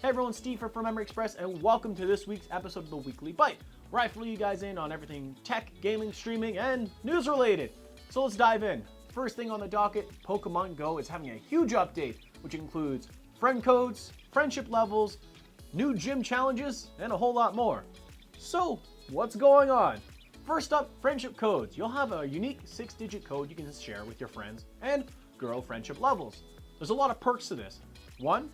Hey everyone, Steve here from Memory Express, and welcome to this week's episode of the Weekly Byte, where I fill you guys in on everything tech, gaming, streaming, and news related. So let's dive in. First thing on the docket, Pokemon Go is having a huge update, which includes friend codes, friendship levels, new gym challenges, and a whole lot more. So, what's going on? First up, friendship codes. You'll have a unique 6-digit code you can share with your friends and grow friendship levels. There's a lot of perks to this. One,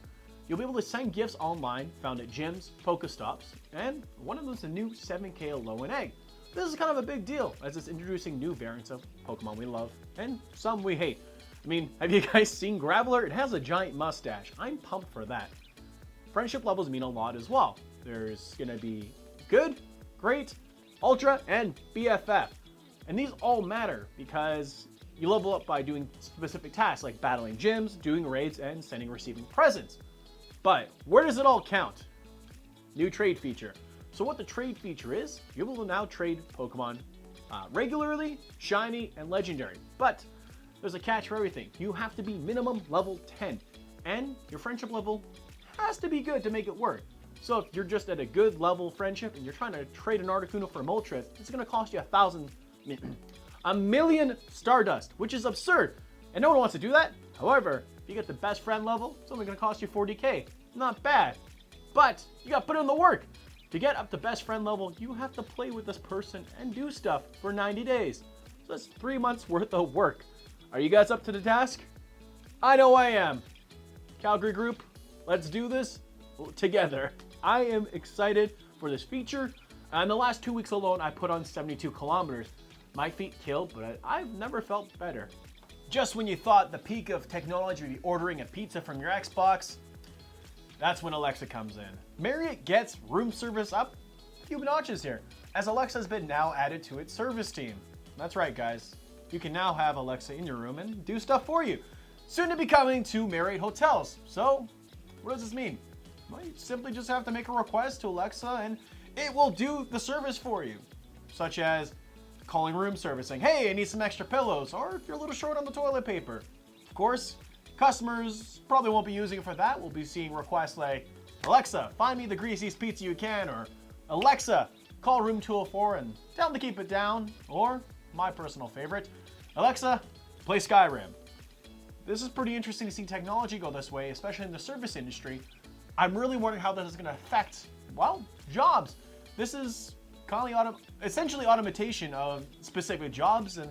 you'll be able to send gifts online found at gyms, Pokestops, and one of them is a new 7K Alolan Egg. This is kind of a big deal as it's introducing new variants of Pokemon we love and some we hate. I mean, have you guys seen Graveler? It has a giant mustache. I'm pumped for that. Friendship levels mean a lot as well. There's gonna be good, great, ultra, and BFF. And these all matter because you level up by doing specific tasks like battling gyms, doing raids, and sending and receiving presents. But where does it all count? New trade feature. So what the trade feature is, you're able to now trade Pokemon regularly, shiny, and legendary. But there's a catch for everything. You have to be minimum level 10, and your friendship level has to be good to make it work. So if you're just at a good level friendship and you're trying to trade an Articuno for a Moltres, it's gonna cost you a million Stardust, which is absurd. And no one wants to do that. However, if you get the best friend level, it's only gonna cost you 40K. Not bad. But you gotta put in the work. To get up to best friend level, you have to play with this person and do stuff for 90 days. So that's 3 months worth of work. Are you guys up to the task? I know I am. Calgary group, let's do this together. I am excited for this feature. In the last 2 weeks alone, I put on 72 kilometers. My feet killed, but I've never felt better. Just when you thought the peak of technology would be ordering a pizza from your Xbox, that's when Alexa comes in. Marriott gets room service up a few notches here, as Alexa has been now added to its service team. That's right, guys. You can now have Alexa in your room and do stuff for you. Soon to be coming to Marriott hotels. So, what does this mean? Well, you simply just have to make a request to Alexa and it will do the service for you. Such as calling room service saying, hey, I need some extra pillows, or if you're a little short on the toilet paper. Of course, customers probably won't be using it for that. We'll be seeing requests like, Alexa, find me the greasiest pizza you can, or Alexa, call room 204 and tell them to keep it down, or my personal favorite, Alexa, play Skyrim. This is pretty interesting to see technology go this way, especially in the service industry. I'm really wondering how this is going to affect, well, jobs. This is essentially automation of specific jobs, and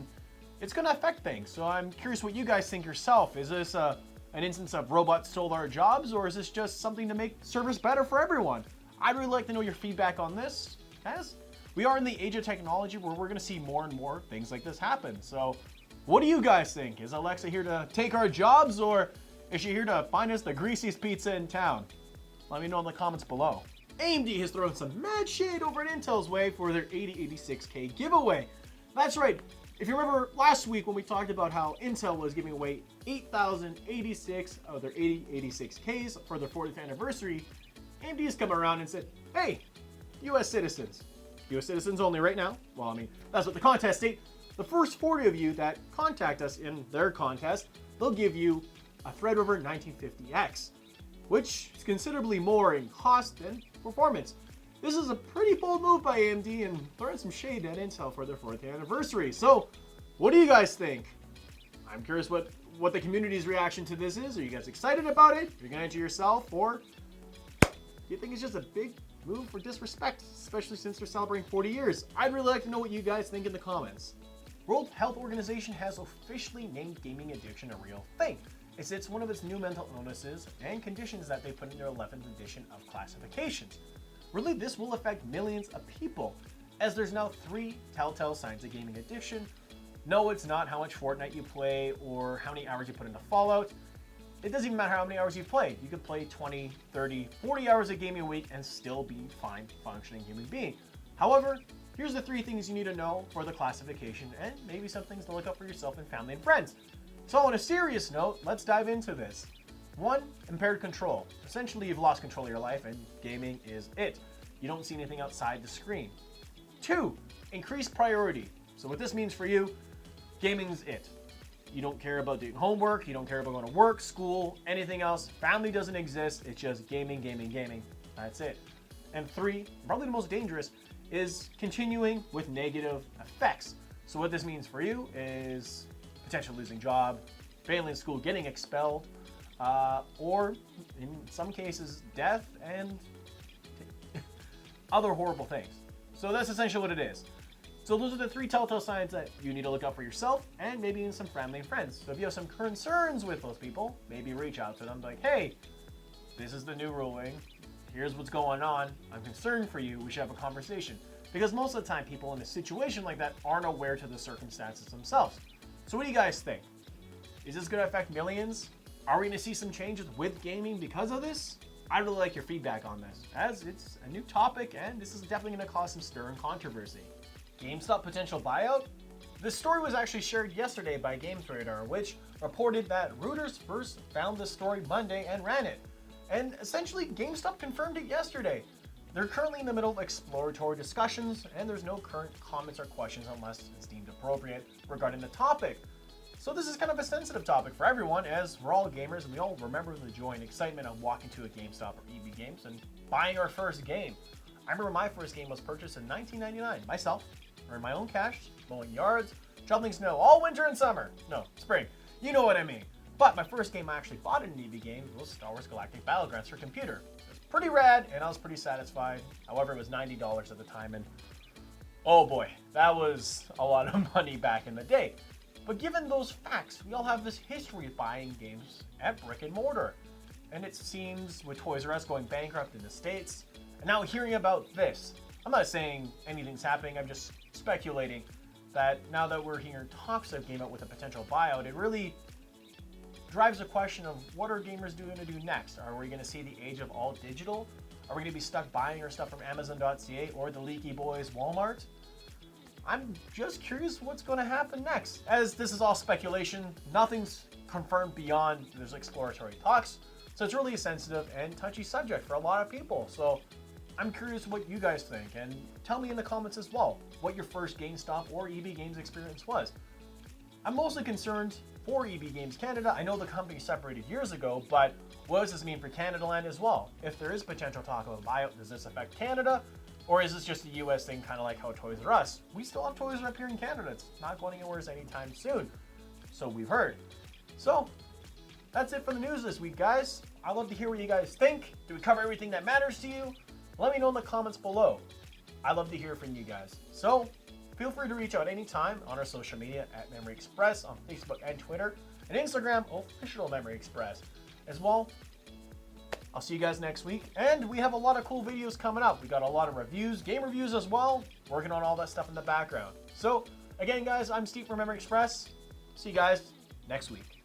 it's going to affect things. So I'm curious what you guys think yourself. Is this an instance of robots stole our jobs, or is this just something to make service better for everyone? I'd really like to know your feedback on this, as we are in the age of technology where we're going to see more and more things like this happen. So what do you guys think? Is Alexa here to take our jobs, or is she here to find us the greasiest pizza in town? Let me know in the comments below. AMD has thrown some mad shade over at Intel's way for their 8086K giveaway. That's right. If you remember last week when we talked about how Intel was giving away 8,086 of their 8086Ks for their 40th anniversary, AMD has come around and said, hey, US citizens only right now. Well, I mean, that's what the contest state. The first 40 of you that contact us in their contest, they'll give you a Threadripper 1950X, which is considerably more in cost than performance. This is a pretty bold move by AMD and throwing some shade at Intel for their 4th anniversary. So, what do you guys think? I'm curious what the community's reaction to this is. Are you guys excited about it? You're gonna enter yourself, or do you think it's just a big move for disrespect, especially since they're celebrating 40 years? I'd really like to know what you guys think in the comments. World Health Organization has officially named gaming addiction a real thing. It's one of its new mental illnesses and conditions that they put in their 11th edition of classifications. Really, this will affect millions of people, as there's now 3 telltale signs of gaming addiction. No, it's not how much Fortnite you play or how many hours you put into Fallout. It doesn't even matter how many hours you play. You could play 20, 30, 40 hours of gaming a week and still be a fine functioning human being. However, here's the 3 things you need to know for the classification and maybe some things to look up for yourself and family and friends. So on a serious note, let's dive into this. 1, impaired control. Essentially, you've lost control of your life and gaming is it. You don't see anything outside the screen. 2, increased priority. So what this means for you, gaming's it. You don't care about doing homework. You don't care about going to work, school, anything else. Family doesn't exist. It's just gaming, gaming, gaming. That's it. And 3, probably the most dangerous, is continuing with negative effects. So what this means for you is potentially losing job, failing school, getting expelled, or in some cases, death and other horrible things. So that's essentially what it is. So those are the 3 telltale signs that you need to look out for yourself and maybe in some family and friends. So if you have some concerns with those people, maybe reach out to them like, hey, this is the new ruling. Here's what's going on. I'm concerned for you. We should have a conversation. Because most of the time, people in a situation like that aren't aware to the circumstances themselves. So what do you guys think? Is this going to affect millions? Are we going to see some changes with gaming because of this? I'd really like your feedback on this, as it's a new topic and this is definitely going to cause some stir and controversy. GameStop potential buyout? This story was actually shared yesterday by GamesRadar, which reported that Reuters first found this story Monday and ran it. And essentially, GameStop confirmed it yesterday. They're currently in the middle of exploratory discussions, and there's no current comments or questions unless it's deemed appropriate regarding the topic. So this is kind of a sensitive topic for everyone, as we're all gamers and we all remember the joy and excitement of walking to a GameStop or EB Games and buying our first game. I remember my first game was purchased in 1999, myself, earned my own cash, mowing yards, shoveling snow all winter and summer. No, spring. You know what I mean. But my first game I actually bought in an EB Games was Star Wars Galactic Battlegrounds for computer. It was pretty rad, and I was pretty satisfied. However, it was $90 at the time, and oh boy, that was a lot of money back in the day. But given those facts, we all have this history of buying games at brick and mortar. And it seems with Toys R Us going bankrupt in the States, and now hearing about this, I'm not saying anything's happening, I'm just speculating that now that we're hearing talks of GameOut with a potential buyout, it really drives a question of what are gamers going to do next? Are we going to see the age of all digital? Are we going to be stuck buying our stuff from Amazon.ca or the Leaky Boys Walmart? I'm just curious what's going to happen next. As this is all speculation, nothing's confirmed beyond there's exploratory talks, so it's really a sensitive and touchy subject for a lot of people. So I'm curious what you guys think, and tell me in the comments as well what your first GameStop or EB Games experience was. I'm mostly concerned for EB Games Canada. I know the company separated years ago, but what does this mean for Canada land as well? If there is potential talk of a buyout, does this affect Canada? Or is this just a US thing, kind of like how Toys R Us? We still have Toys R Us up here in Canada. It's not going anywhere anytime soon. So we've heard. So that's it for the news this week, guys. I'd love to hear what you guys think. Do we cover everything that matters to you? Let me know in the comments below. I'd love to hear from you guys. So feel free to reach out anytime on our social media at Memory Express on Facebook and Twitter, and Instagram, official Memory Express. As well, I'll see you guys next week, and we have a lot of cool videos coming up. We got a lot of reviews, game reviews as well, working on all that stuff in the background. So again, guys, I'm Steve from Memory Express. See you guys next week.